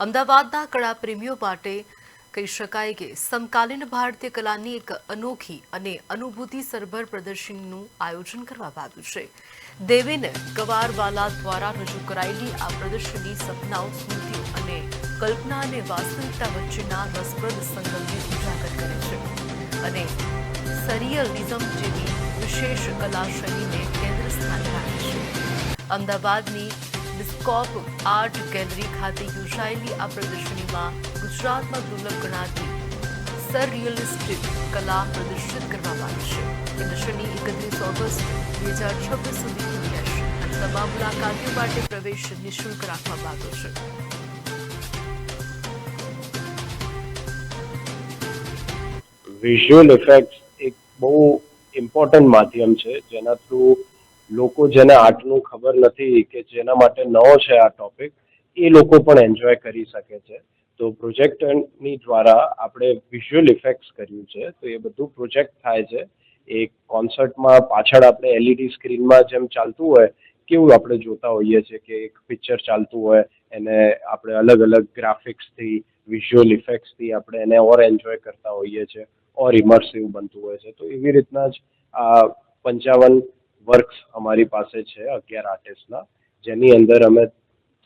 અમદાવાદના કળા પ્રેમીઓ માટે કહી શકાય કે સમકાલીન ભારતીય કલાની એક અનોખી અને અનુભૂતિસરભર પ્રદર્શનનું આયોજન કરવામાં આવ્યું છે. દેવેન ગવારવાલા દ્વારા રજૂ કરાયેલી આ પ્રદર્શની સપનાઓ, સ્મૃતિઓ અને કલ્પના અને વાસ્તવિકતા વચ્ચેના રસપ્રદ સંગમને ઉજાગર કરે છે અને સરિયલિઝમ જેવી વિશેષ કલા શૈલીને કેન્દ્ર સ્થાને રાખે છે. અમદાવાદની ડિસ્કોપ આર્ટ ગેલેરી ખાતે યોજાયેલી આ પ્રદર્શનીમાં ગુજરાતમાં દુર્લભ ગણાતી સરરિયલિસ્ટિક કલા પ્રદર્શિત કરવામાં આવી છે. પ્રદર્શની 31 ઓગસ્ટ 2026 સુધી ખુલ્લી રહેશે અને તમામ મુલાકાતીઓ માટે પ્રવેશ નિઃશુલ્ક રાખવામાં આવ્યો છે. વિઝ્યુઅલ ઇફેક્ટ્સ એક બહુ ઇમ્પોર્ટન્ટ માધ્યમ છે જેના થ્રુ લોકો જેને આર્ટનું ખબર નથી કે જેના માટે નવો છે આ ટોપિક, એ લોકો પણ એન્જોય કરી શકે છે. તો પ્રોજેક્ટની દ્વારા આપણે વિઝ્યુઅલ ઇફેક્ટ્સ કર્યું છે. તો એ બધું પ્રોજેક્ટ થાય છે. એક કોન્સર્ટમાં પાછળ આપણે એલઈડી સ્ક્રીનમાં જેમ ચાલતું હોય કેવું આપણે જોતા હોઈએ છીએ કે એક પિક્ચર ચાલતું હોય એને આપણે અલગ અલગ ગ્રાફિક્સથી, વિઝ્યુઅલ ઇફેક્ટ્સથી આપણે એને ઓર એન્જોય કરતા હોઈએ છીએ, ઓર ઇમર્સિવ બનતું હોય છે. તો એવી રીતના જ આ 55 વર્ક્સ અમારી પાસે છે 11 આર્ટિસ્ટના, જેની અંદર અમે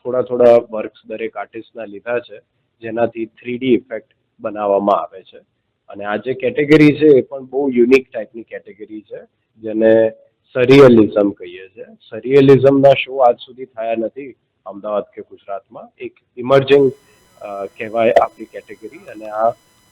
થોડા વર્ક્સ દરેક આર્ટિસ્ટના લીધા છે જેનાથી 3D ઇફેક્ટ બનાવવામાં આવે છે. અને આ જે કેટેગરી છે એ પણ બહુ યુનિક ટાઈપની કેટેગરી છે જેને સરિયલિઝમ કહીએ છીએ. સરિયલિઝમના શો આજ સુધી થયા નથી અમદાવાદ કે ગુજરાતમાં. એક ઇમર્જિંગ કહેવાય આપણી કેટેગરી, અને આ